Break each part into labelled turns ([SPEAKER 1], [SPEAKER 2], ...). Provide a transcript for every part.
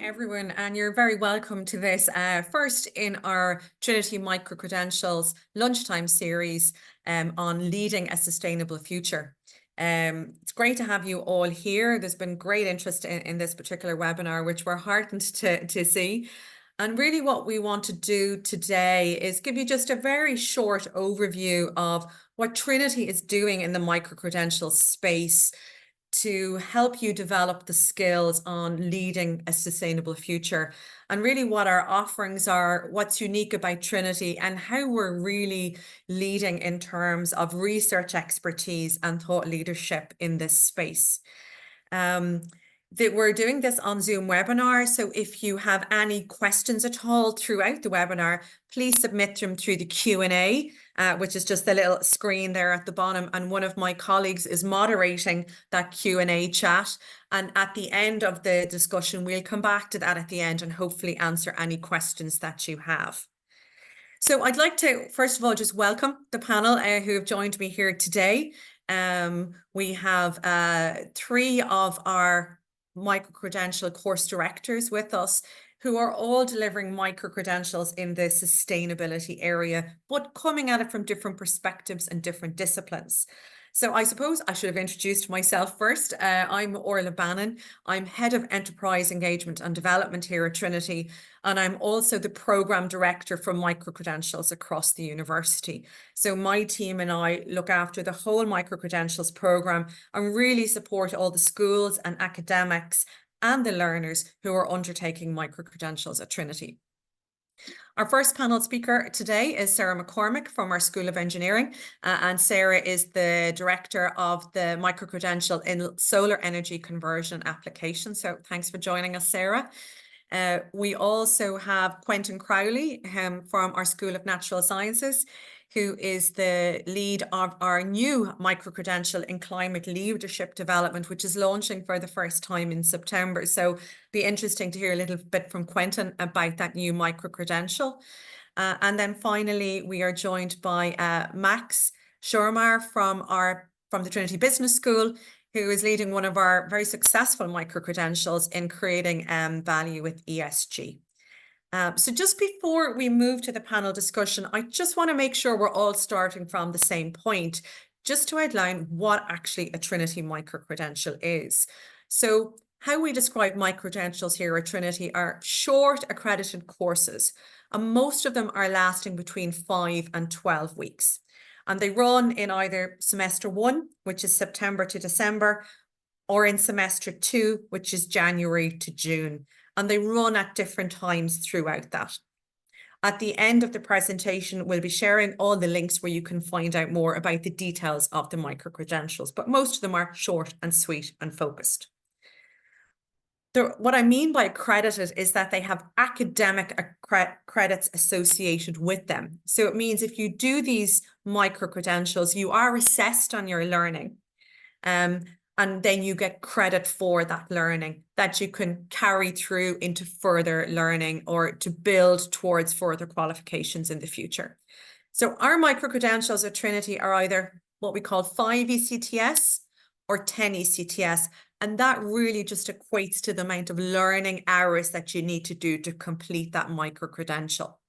[SPEAKER 1] everyone, and you're very welcome to this first in our Trinity Micro-Credentials Lunchtime series on leading a sustainable future. It's great to have you all here. There's been great interest in this particular webinar, which we're heartened to see. And really what we want to do today is give you just a very short overview of what Trinity is doing in the micro-credentials space to help you develop the skills on leading a sustainable future, and really what our offerings are, what's unique about Trinity, and how we're really leading in terms of research expertise and thought leadership in this space. That we're doing this on Zoom webinar, so if you have any questions at all throughout the webinar, please submit them through the Q&A, which is just the little screen there at the bottom, and one of my colleagues is moderating that Q&A chat, and at the end of the discussion we'll come back to that at the end and hopefully answer any questions that you have. So I'd like to first of all just welcome the panel who have joined me here today. We have 3 of our micro-credential course directors with us who are all delivering micro-credentials in the sustainability area, but coming at it from different perspectives and different disciplines. So I suppose I should have introduced myself first. I'm Orla Bannon. I'm Head of Enterprise Engagement and Development here at Trinity, and I'm also the Programme Director for Micro-Credentials across the university. So my team and I look after the whole Micro-Credentials programme and really support all the schools and academics and the learners who are undertaking micro-credentials at Trinity. Our first panel speaker today is Sarah McCormack from our School of Engineering, and Sarah is the Director of the Micro-Credential in Solar Energy Conversion Application. So thanks for joining us, Sarah. We also have Quentin Crowley from our School of Natural Sciences, who is the lead of our new micro-credential in climate leadership development, which is launching for the first time in September. So be interesting to hear a little bit from Quentin about that new micro-credential. And then finally, we are joined by Max Schormair from the Trinity Business School, who is leading one of our very successful micro-credentials in creating value with ESG. So just before we move to the panel discussion, I just want to make sure we're all starting from the same point, just to outline what actually a Trinity micro-credential is. So how we describe micro-credentials here at Trinity are short accredited courses, and most of them are lasting between 5 and 12 weeks. And they run in either semester 1, which is September to December, or in semester 2, which is January to June. And they run at different times throughout that. At the end of the presentation, we'll be sharing all the links where you can find out more about the details of the micro-credentials, but most of them are short and sweet and focused. What I mean by accredited is that they have academic credits associated with them. So it means if you do these micro-credentials, you are assessed on your learning. And then you get credit for that learning that you can carry through into further learning or to build towards further qualifications in the future. So our micro-credentials at Trinity are either what we call 5 ECTS or 10 ECTS. And that really just equates to the amount of learning hours that you need to do to complete that micro-credential.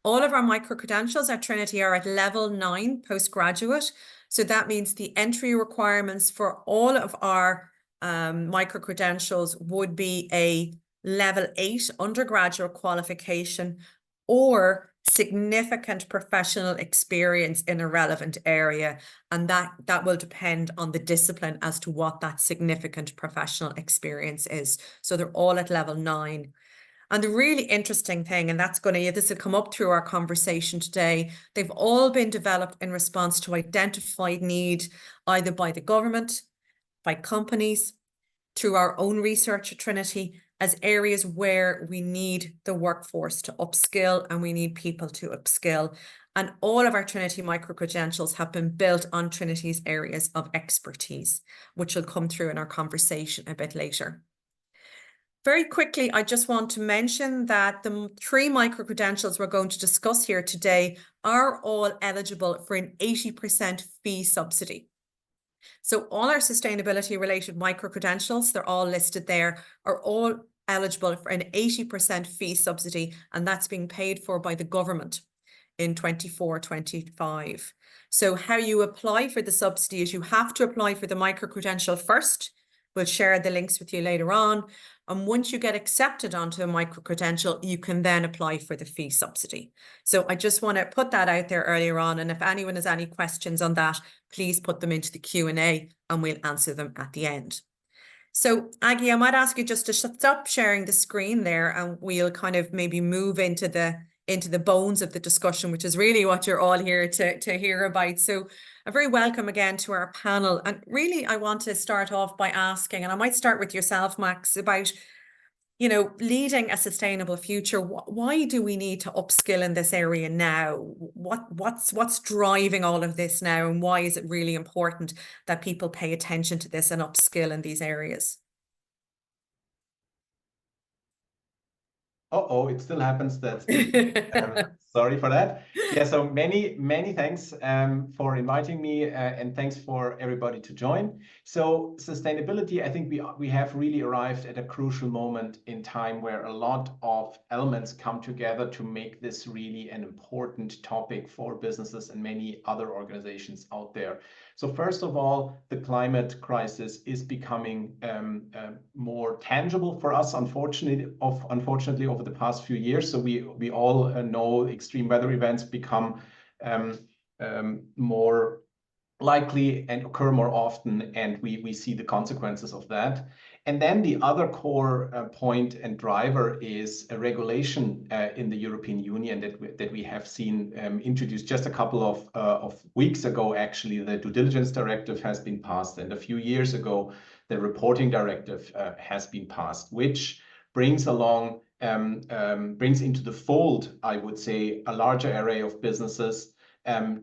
[SPEAKER 1] All of our micro-credentials at Trinity are at level 9 postgraduate. So that means the entry requirements for all of our micro-credentials would be a level 8 undergraduate qualification or significant professional experience in a relevant area. And that will depend on the discipline as to what that significant professional experience is. So they're all at level 9. And the really interesting thing, and this will come up through our conversation today, they've all been developed in response to identified need, either by the government, by companies, through our own research at Trinity, as areas where we need the workforce to upskill and we need people to upskill. And all of our Trinity micro-credentials have been built on Trinity's areas of expertise, which will come through in our conversation a bit later. Very quickly, I just want to mention that the 3 micro-credentials we're going to discuss here today are all eligible for an 80% fee subsidy. So all our sustainability related micro-credentials, they're all listed there, are all eligible for an 80% fee subsidy, and that's being paid for by the government in 24-25. So how you apply for the subsidy is you have to apply for the micro-credential first. We'll share the links with you later on. And once you get accepted onto a micro-credential, you can then apply for the fee subsidy. So I just want to put that out there earlier on. And if anyone has any questions on that, please put them into the Q&A and we'll answer them at the end. So Aggie, I might ask you just to stop sharing the screen there, and we'll kind of maybe move into the bones of the discussion, which is really what you're all here to hear about. So a very welcome again to our panel. And really, I want to start off by asking, and I might start with yourself, Max, about, you know, leading a sustainable future. Why do we need to upskill in this area now? What's driving all of this now, and why is it really important that people pay attention to this and upskill in these areas?
[SPEAKER 2] Uh-oh, it still happens. That's sorry for that. Yeah, so many thanks for inviting me, and thanks for everybody to join. So sustainability, I think we have really arrived at a crucial moment in time where a lot of elements come together to make this really an important topic for businesses and many other organizations out there. So first of all, the climate crisis is becoming more tangible for us, unfortunately, over the past few years. So we all know extreme weather events become more likely and occur more often, and we see the consequences of that. And then the other core point and driver is a regulation in the European Union that we have seen introduced just a couple of weeks ago. Actually, the due diligence directive has been passed, and a few years ago, the reporting directive has been passed, which brings along, brings into the fold, I would say, a larger array of businesses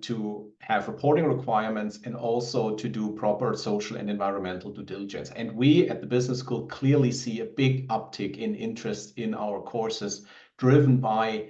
[SPEAKER 2] to have reporting requirements and also to do proper social and environmental due diligence. And we at the business school clearly see a big uptick in interest in our courses driven by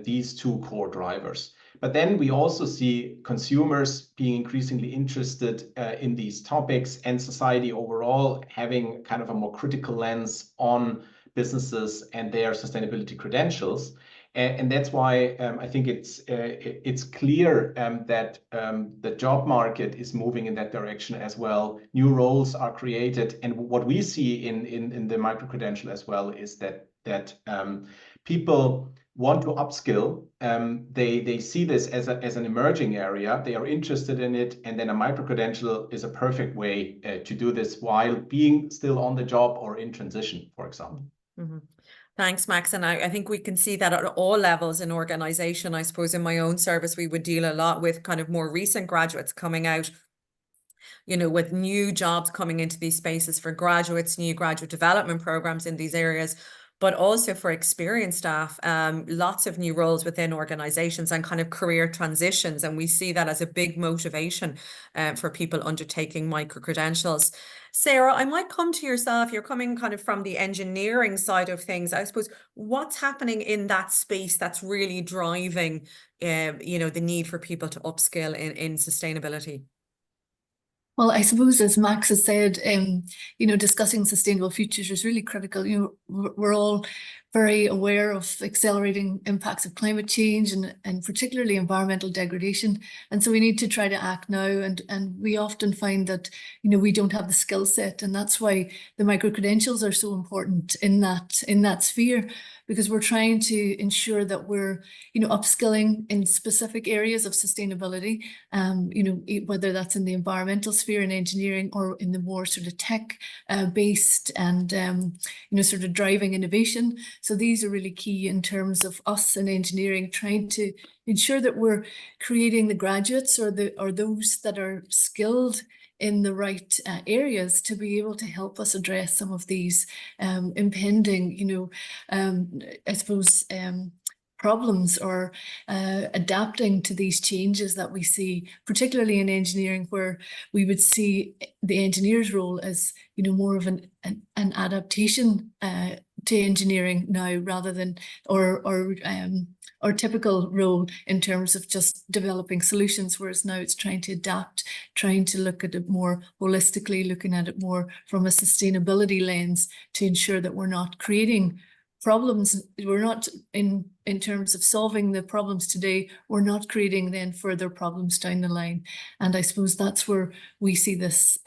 [SPEAKER 2] these two core drivers. But then we also see consumers being increasingly interested in these topics, and society overall having kind of a more critical lens on businesses and their sustainability credentials. And that's why I think it's clear that the job market is moving in that direction as well. New roles are created, and what we see in the micro-credential as well is that people want to upskill. They see this as an emerging area. They are interested in it, and then a micro-credential is a perfect way to do this while being still on the job or in transition, for example.
[SPEAKER 1] Mm-hmm. Thanks, Max. And I think we can see that at all levels in organization. I suppose in my own service, we would deal a lot with kind of more recent graduates coming out, you know, with new jobs coming into these spaces for graduates, new graduate development programs in these areas, but also for experienced staff, lots of new roles within organizations and kind of career transitions. And we see that as a big motivation for people undertaking micro-credentials. Sarah, I might come to yourself. You're coming kind of from the engineering side of things. I suppose what's happening in that space that's really driving, you know, the need for people to upskill in sustainability?
[SPEAKER 3] Well, I suppose, as Max has said, you know, discussing sustainable futures is really critical. You know, we're all very aware of accelerating impacts of climate change and particularly environmental degradation. And so we need to try to act now. And we often find that, you know, we don't have the skill set. And that's why the micro-credentials are so important in that sphere, because we're trying to ensure that we're, you know, upskilling in specific areas of sustainability, you know, whether that's in the environmental sphere in engineering or in the more sort of tech based and, you know, sort of driving innovation. So these are really key in terms of us in engineering trying to ensure that we're creating the graduates or those that are skilled in the right areas to be able to help us address some of these impending, you know, I suppose, problems or adapting to these changes that we see, particularly in engineering, where we would see the engineer's role as, you know, more of an adaptation to engineering now, rather than or typical role in terms of just developing solutions, whereas now it's trying to adapt, trying to look at it more holistically, looking at it more from a sustainability lens to ensure that we're not creating problems. We're not in terms of solving the problems today, we're not creating then further problems down the line. And I suppose that's where we see this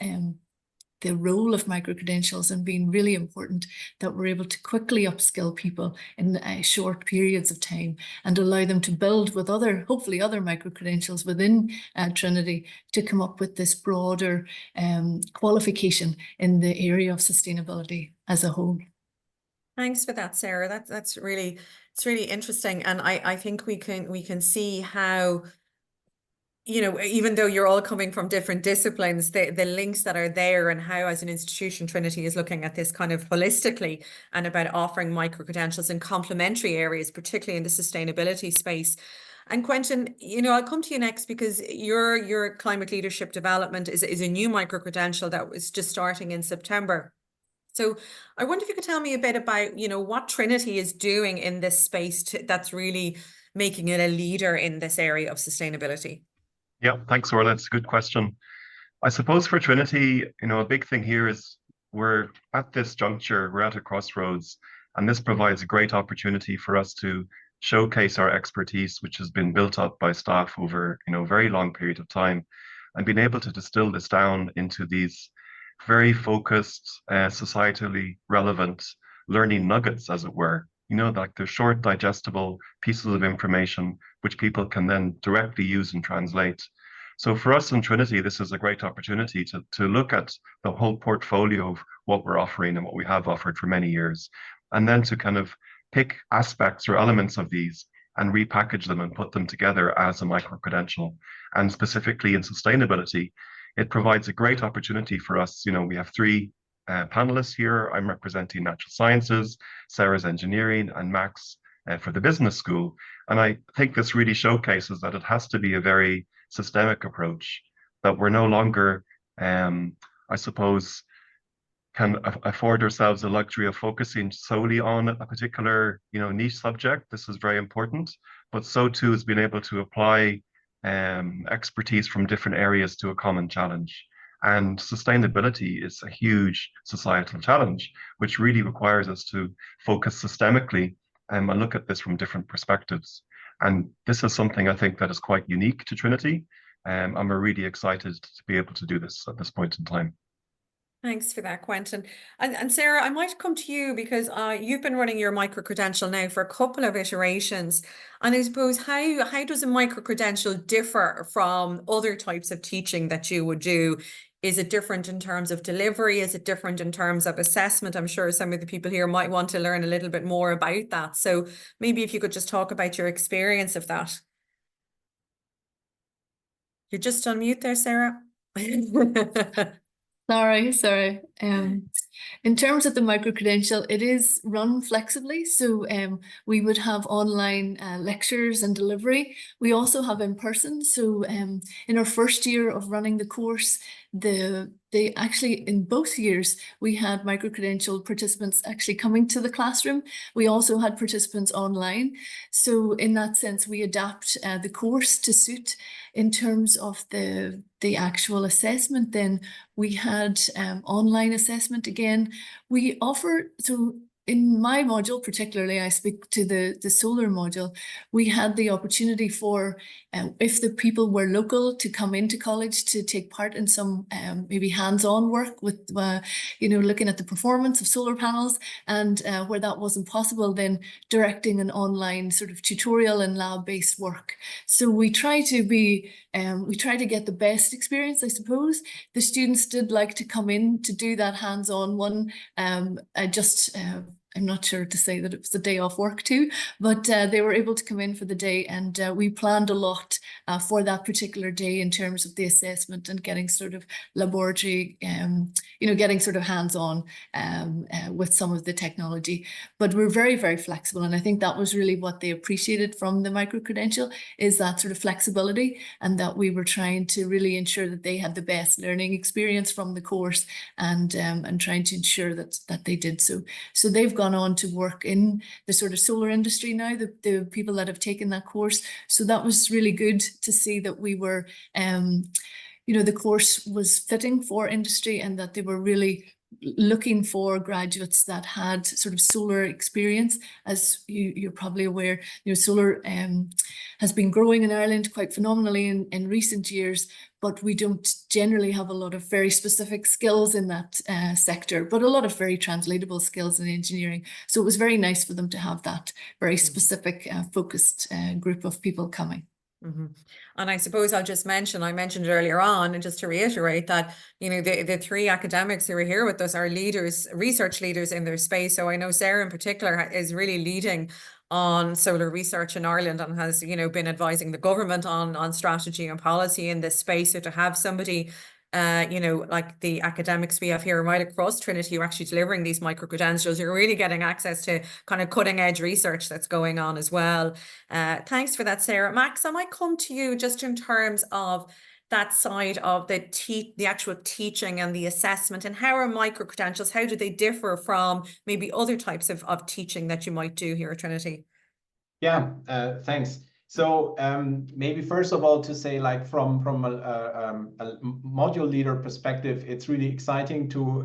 [SPEAKER 3] the role of micro-credentials and being really important, that we're able to quickly upskill people in short periods of time and allow them to build with hopefully other micro-credentials within Trinity to come up with this broader qualification in the area of sustainability as a whole.
[SPEAKER 1] Thanks for that, Sarah. It's really interesting, and I think we can see how, you know, even though you're all coming from different disciplines, the links that are there, and how as an institution Trinity is looking at this kind of holistically and about offering micro-credentials in complementary areas, particularly in the sustainability space. And Quentin, you know, I'll come to you next, because your climate leadership development is a new micro-credential that was just starting in September. So I wonder if you could tell me a bit about, you know, what Trinity is doing in this space that's really making it a leader in this area of sustainability.
[SPEAKER 4] Yeah, thanks, Orla. It's a good question. I suppose for Trinity, you know, a big thing here is we're at this juncture, we're at a crossroads, and this provides a great opportunity for us to showcase our expertise, which has been built up by staff over, you know, a very long period of time, and being able to distill this down into these very focused, societally relevant learning nuggets, as it were. You know, like they're short, digestible pieces of information which people can then directly use and translate. So for us in Trinity, this is a great opportunity to look at the whole portfolio of what we're offering and what we have offered for many years, and then to kind of pick aspects or elements of these and repackage them and put them together as a micro-credential. And specifically in sustainability, it provides a great opportunity for us. You know, we have three panelists here. I'm representing natural sciences, Sarah's engineering, and Max for the business school. And I think this really showcases that it has to be a very systemic approach, that we're no longer, I suppose, can afford ourselves the luxury of focusing solely on a particular, you know, niche subject. This is very important, but so too is being able to apply expertise from different areas to a common challenge. And sustainability is a huge societal challenge, which really requires us to focus systemically and look at this from different perspectives. And this is something I think that is quite unique to Trinity. And we're really excited to be able to do this at this point in time.
[SPEAKER 1] Thanks for that, Quentin. And Sarah, I might come to you, because you've been running your micro-credential now for a couple of iterations. And I suppose, how does a micro-credential differ from other types of teaching that you would do? Is it different in terms of delivery? Is it different in terms of assessment? I'm sure some of the people here might want to learn a little bit more about that. So maybe if you could just talk about your experience of that. You're just on mute there, Sarah.
[SPEAKER 3] Sorry. In terms of the micro-credential, it is run flexibly. So we would have online lectures and delivery. We also have in person. So in our first year of running the course, they actually, in both years, we had micro-credential participants actually coming to the classroom. We also had participants online. So in that sense, we adapt the course to suit. In terms of the actual assessment, then we had online assessment again. We offer, so in my module particularly, I speak to the solar module, we had the opportunity for, if the people were local, to come into college to take part in some maybe hands-on work with, you know, looking at the performance of solar panels, and where that wasn't possible, then directing an online sort of tutorial and lab-based work. So we try to be, we try to get the best experience, I suppose. The students did like to come in to do that hands-on one. I'm not sure to say that it was a day off work too, but they were able to come in for the day, and we planned a lot for that particular day in terms of the assessment and getting sort of laboratory, you know, getting sort of hands-on with some of the technology. But we're very, very flexible, and I think that was really what they appreciated from the micro-credential, is that sort of flexibility, and that we were trying to really ensure that they had the best learning experience from the course, and trying to ensure that they did so. So they've got gone on to work in the sort of solar industry now, the people that have taken that course. So that was really good to see that we were, the course was fitting for industry and that they were really looking for graduates that had sort of solar experience. As you're probably aware, solar has been growing in Ireland quite phenomenally in recent years, but we don't generally have a lot of very specific skills in that sector, but a lot of very translatable skills in engineering. So it was very nice for them to have that very specific focused group of people coming.
[SPEAKER 1] Mm-hmm. And I suppose I'll just mention, I mentioned earlier on, and just to reiterate that, the three academics who are here with us are leaders, research leaders in their space. So I know Sarah in particular is really leading on solar research in Ireland and has, been advising the government on strategy and policy in this space. So to have somebody like the academics we have here right across Trinity who are actually delivering these micro-credentials, you're really getting access to kind of cutting edge research that's going on as well. Thanks for that, Sarah. Max, I might come to you just in terms of that side of the actual teaching and the assessment, and how are micro-credentials, how do they differ from maybe other types of teaching that you might do here at Trinity?
[SPEAKER 2] Yeah, thanks. So maybe first of all to say, like from a module leader perspective, it's really exciting to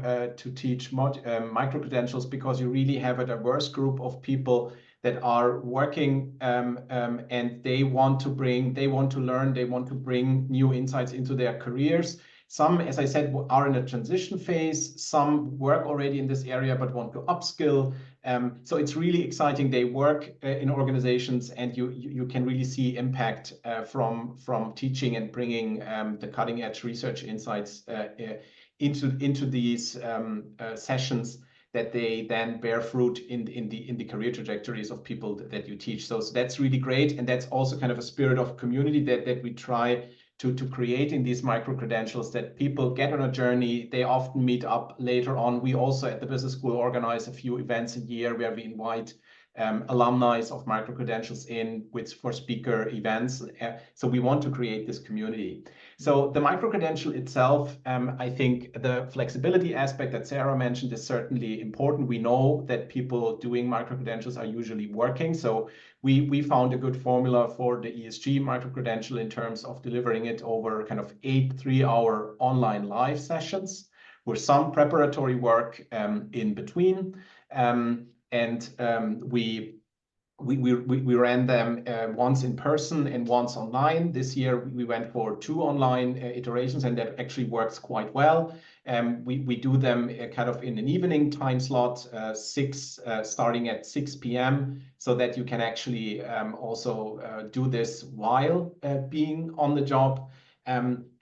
[SPEAKER 2] teach micro-credentials, because you really have a diverse group of people that are working and they want to learn, they want to bring new insights into their careers. Some, as I said, are in a transition phase. Some work already in this area but want to upskill. So it's really exciting. They work in organizations, and you can really see impact from teaching and bringing the cutting edge research insights into these sessions, that they then bear fruit in the career trajectories of people that you teach. So that's really great, and that's also kind of a spirit of community that we try to create in these micro-credentials, that people get on a journey. They often meet up later on. We also at the business school organize a few events a year where we invite alumni of micro-credentials for speaker events. So we want to create this community. So the micro-credential itself, I think the flexibility aspect that Sarah mentioned is certainly important. We know that people doing micro-credentials are usually working. So we found a good formula for the ESG micro-credential in terms of delivering it over kind of 8 3-hour online live sessions with some preparatory work in between. We ran them once in person and once online. This year we went for 2 online iterations, and that actually works quite well. We do them kind of in an evening time slot, starting at 6 p.m. so that you can actually also do this while being on the job.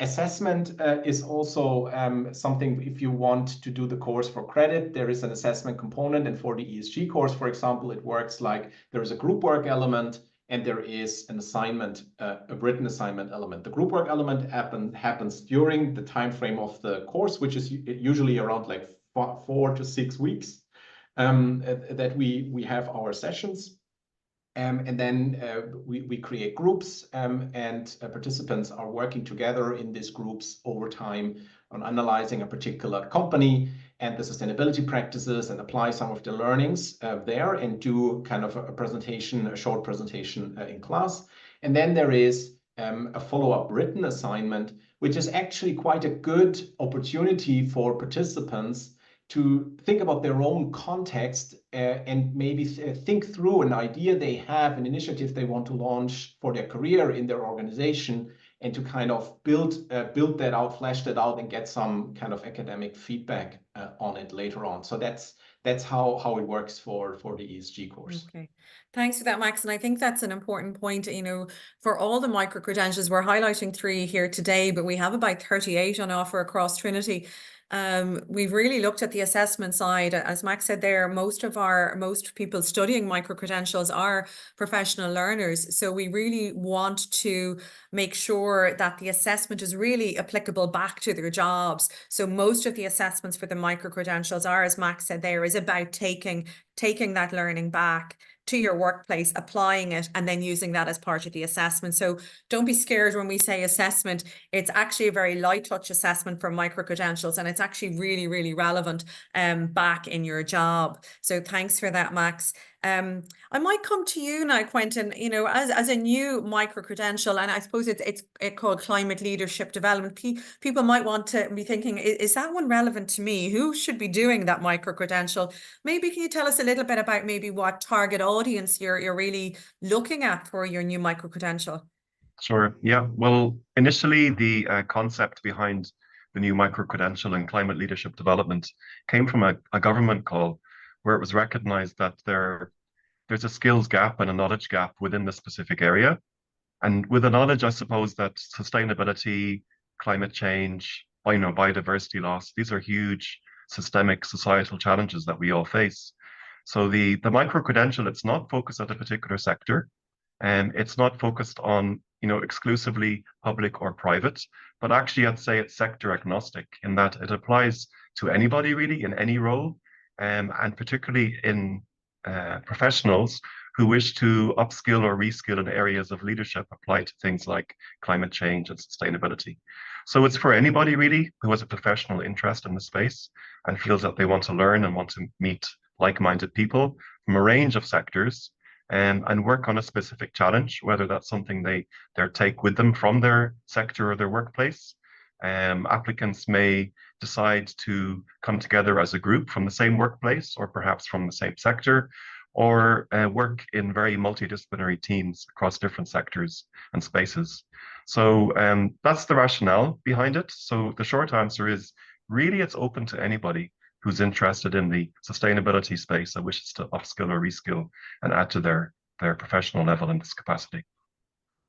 [SPEAKER 2] Assessment is also something. If you want to do the course for credit, there is an assessment component. And for the ESG course, for example, it works like there is a group work element and there is an assignment, a written assignment element. The group work element happens during the time frame of the course, which is usually around like 4 to 6 weeks that we have our sessions. And then we create groups, and participants are working together in these groups over time on analyzing a particular company and the sustainability practices, and apply some of the learnings there, and do kind of a short presentation in class. And then there is a follow-up written assignment, which is actually quite a good opportunity for participants to think about their own context and maybe think through an idea they have, an initiative they want to launch for their career in their organization, and to kind of build that out, flesh that out, and get some kind of academic feedback on it later on. So that's how it works for the ESG course.
[SPEAKER 1] Okay, thanks for that, Max. And I think that's an important point, for all the micro-credentials. We're highlighting 3 here today, but we have about 38 on offer across Trinity. We've really looked at the assessment side. As Max said there, most people studying micro-credentials are professional learners. So we really want to make sure that the assessment is really applicable back to their jobs. So most of the assessments for the micro-credentials are, as Max said there, is about taking that learning back to your workplace, applying it, and then using that as part of the assessment. So don't be scared when we say assessment. It's actually a very light touch assessment for micro-credentials, and it's actually really, really relevant back in your job. So thanks for that, Max. I might come to you now, Quentin, you know, as a new micro-credential, and I suppose it's called climate leadership development. People might want to be thinking, is that one relevant to me? Who should be doing that micro-credential? Maybe can you tell us a little bit about maybe what target audience you're really looking at for your new micro-credential?
[SPEAKER 4] Sure. Yeah. Well, initially, the concept behind the new micro-credential in climate leadership development came from a government call where it was recognized that there's a skills gap and a knowledge gap within the specific area. And with the knowledge, I suppose that sustainability, climate change, biodiversity loss, these are huge systemic societal challenges that we all face. So the micro-credential, it's not focused on a particular sector, and it's not focused on, exclusively public or private, but actually I'd say it's sector agnostic in that it applies to anybody really in any role, and particularly in professionals who wish to upskill or reskill in areas of leadership applied to things like climate change and sustainability. So it's for anybody really who has a professional interest in the space and feels that they want to learn and want to meet like-minded people from a range of sectors and work on a specific challenge, whether that's something they take with them from their sector or their workplace. Applicants may decide to come together as a group from the same workplace or perhaps from the same sector, or work in very multidisciplinary teams across different sectors and spaces. So that's the rationale behind it. So the short answer is really it's open to anybody who's interested in the sustainability space and wishes to upskill or reskill and add to their professional level in this capacity.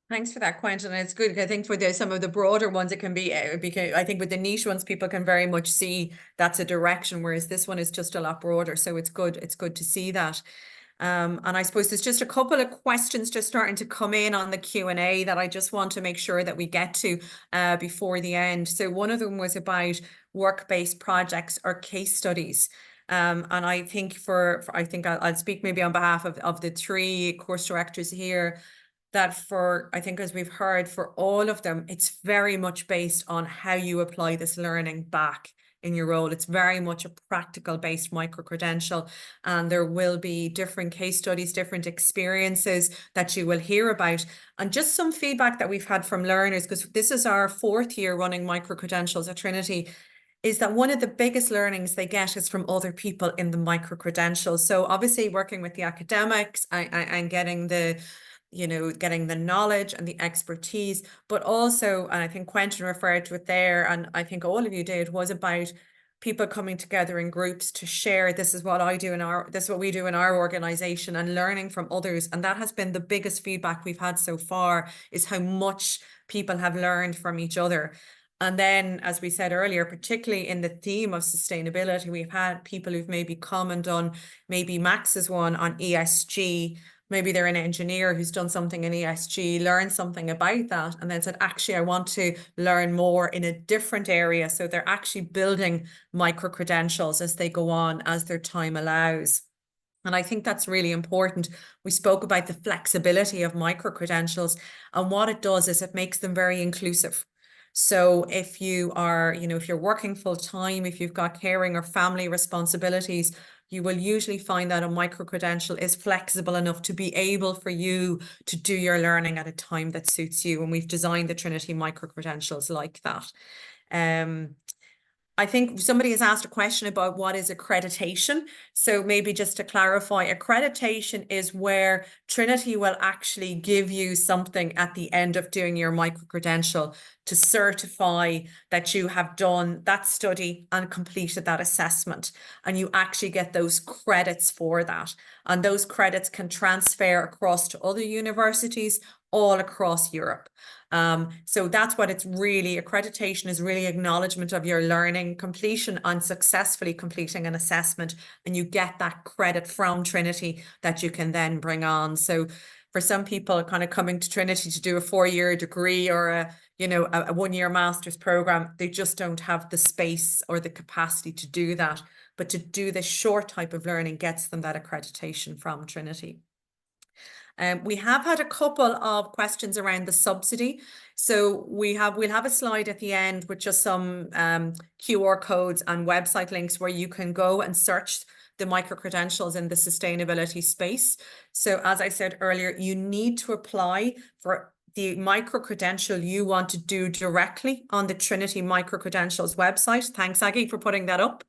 [SPEAKER 1] Thanks for that, Quentin. It's good. I think for some of the broader ones, it can be, because I think with the niche ones, people can very much see that's a direction, whereas this one is just a lot broader. So it's good. It's good to see that. And I suppose there's just a couple of questions just starting to come in on the Q&A that I just want to make sure that we get to before the end. So one of them was about work-based projects or case studies. And I think I think I'll speak maybe on behalf of the three course directors here, that I think as we've heard, for all of them, it's very much based on how you apply this learning back in your role. It's very much a practical based micro-credential, and there will be different case studies, different experiences that you will hear about, and just some feedback that we've had from learners, because this is our 4th year running micro-credentials at Trinity, is that one of the biggest learnings they get is from other people in the micro-credentials. So obviously working with the academics and getting the knowledge and the expertise, but also, and I think Quentin referred to it there, and I think all of you did, was about people coming together in groups to share, this is what we do in our organization, and learning from others. And that has been the biggest feedback we've had so far, is how much people have learned from each other. And then, as we said earlier, particularly in the theme of sustainability, we've had people who've maybe come and done, maybe Max's one on ESG. Maybe they're an engineer who's done something in ESG, learned something about that, and then said, actually, I want to learn more in a different area. So they're actually building micro-credentials as they go on, as their time allows. And I think that's really important. We spoke about the flexibility of micro-credentials, and what it does is it makes them very inclusive. So if you are, if you're working full time, if you've got caring or family responsibilities, you will usually find that a micro-credential is flexible enough to be able for you to do your learning at a time that suits you. And we've designed the Trinity micro-credentials like that. I think somebody has asked a question about what is accreditation. So maybe just to clarify, accreditation is where Trinity will actually give you something at the end of doing your micro-credential to certify that you have done that study and completed that assessment. And you actually get those credits for that. And those credits can transfer across to other universities all across Europe. So that's what it's really, accreditation is really acknowledgement of your learning completion and successfully completing an assessment, and you get that credit from Trinity that you can then bring on. So for some people kind of coming to Trinity to do a 4-year degree or a 1-year master's program, they just don't have the space or the capacity to do that. But to do this short type of learning gets them that accreditation from Trinity. We have had a couple of questions around the subsidy. So we'll have a slide at the end with just some QR codes and website links where you can go and search the micro-credentials in the sustainability space. So as I said earlier, you need to apply for the micro-credential you want to do directly on the Trinity micro-credentials website. Thanks, Aggie, for putting that up.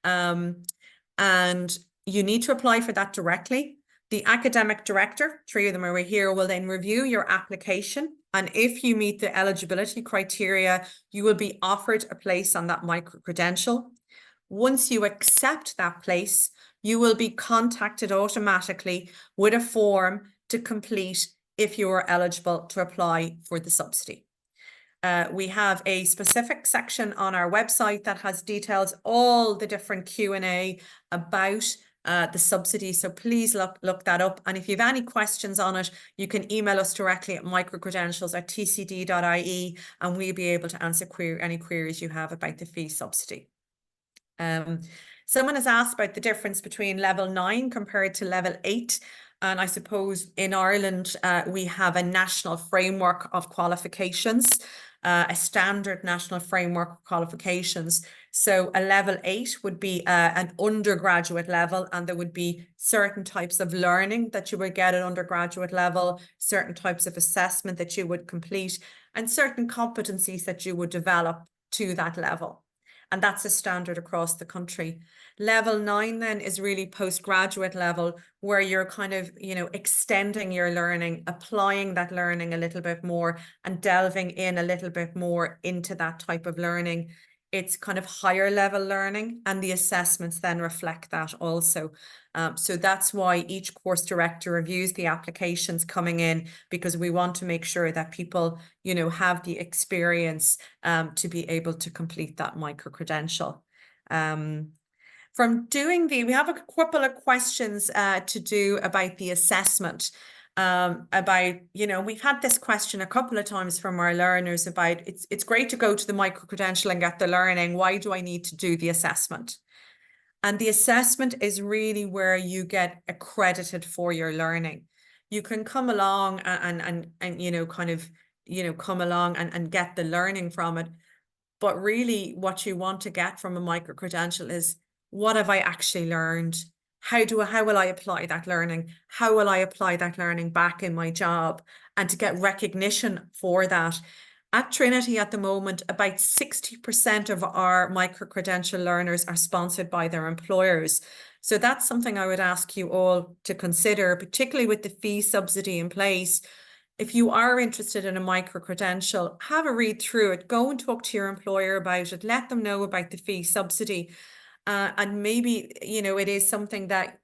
[SPEAKER 1] And you need to apply for that directly. The academic director, 3 of them are here, will then review your application. And if you meet the eligibility criteria, you will be offered a place on that micro-credential. Once you accept that place, you will be contacted automatically with a form to complete if you are eligible to apply for the subsidy. We have a specific section on our website that has details all the different Q&A about the subsidy. So please look that up. And if you have any questions on it, you can email us directly at microcredentials@tcd.ie and we'll be able to answer any queries you have about the fee subsidy. Someone has asked about the difference between level 9 compared to level 8. And I suppose in Ireland, we have a national framework of qualifications, a standard national framework of qualifications. So a level 8 would be an undergraduate level, and there would be certain types of learning that you would get at undergraduate level, certain types of assessment that you would complete, and certain competencies that you would develop to that level. And that's a standard across the country. Level 9 then is really postgraduate level, where you're kind of, extending your learning, applying that learning a little bit more and delving in a little bit more into that type of learning. It's kind of higher level learning, and the assessments then reflect that also. So that's why each course director reviews the applications coming in, because we want to make sure that people, have the experience to be able to complete that micro-credential. We have a couple of questions to do about the assessment. We've had this question a couple of times from our learners about it's great to go to the micro-credential and get the learning. Why do I need to do the assessment? And the assessment is really where you get accredited for your learning. You can come along and come along and get the learning from it. But really what you want to get from a micro-credential is, what have I actually learned? How will I apply that learning? How will I apply that learning back in my job? And to get recognition for that. At Trinity at the moment, about 60% of our micro-credential learners are sponsored by their employers. So that's something I would ask you all to consider, particularly with the fee subsidy in place. If you are interested in a micro-credential, have a read through it, go and talk to your employer about it, let them know about the fee subsidy. And maybe, it is something that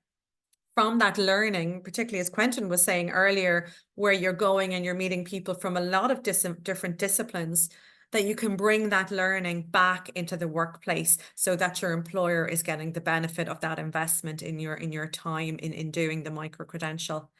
[SPEAKER 1] from that learning, particularly as Quentin was saying earlier, where you're going and you're meeting people from a lot of different disciplines, that you can bring that learning back into the workplace so that your employer is getting the benefit of that investment in your time in doing the micro-credential.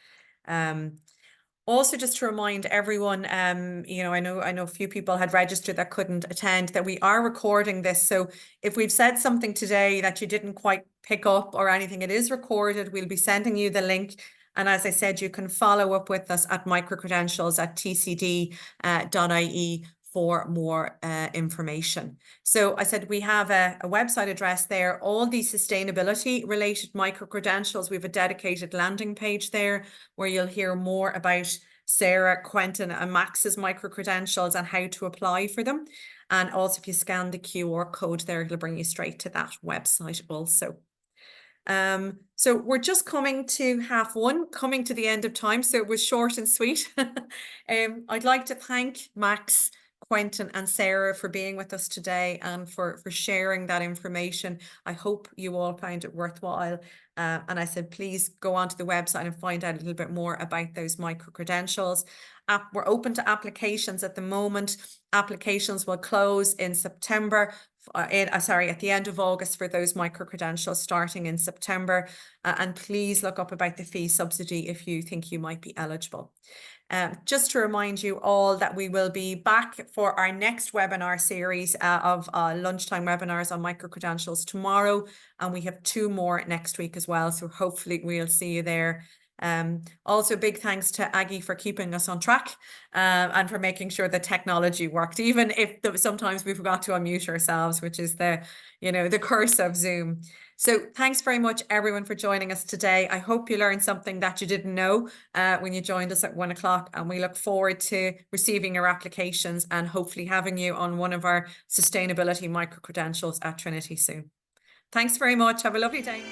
[SPEAKER 1] Also, just to remind everyone, I know a few people had registered that couldn't attend, that we are recording this. So if we've said something today that you didn't quite pick up or anything, it is recorded. We'll be sending you the link. And as I said, you can follow up with us at microcredentials@tcd.ie for more information. So I said we have a website address there. All these sustainability related micro-credentials, we have a dedicated landing page there where you'll hear more about Sarah, Quentin and Max's micro-credentials and how to apply for them. And also if you scan the QR code there, it'll bring you straight to that website also. So we're just coming to half one, coming to the end of time. So it was short and sweet. I'd like to thank Max, Quentin and Sarah for being with us today and for sharing that information. I hope you all found it worthwhile. And I said, please go onto the website and find out a little bit more about those micro-credentials. We're open to applications at the moment. Applications will close in September. At the end of August for those micro-credentials starting in September. And please look up about the fee subsidy if you think you might be eligible. Just to remind you all that we will be back for our next webinar series of lunchtime webinars on micro-credentials tomorrow. And we have 2 more next week as well. So hopefully we'll see you there. Also, big thanks to Aggie for keeping us on track and for making sure the technology worked, even if sometimes we forgot to unmute ourselves, which is the curse of Zoom. So thanks very much, everyone, for joining us today. I hope you learned something that you didn't know when you joined us at 1 o'clock, and we look forward to receiving your applications and hopefully having you on one of our sustainability micro-credentials at Trinity soon. Thanks very much. Have a lovely day.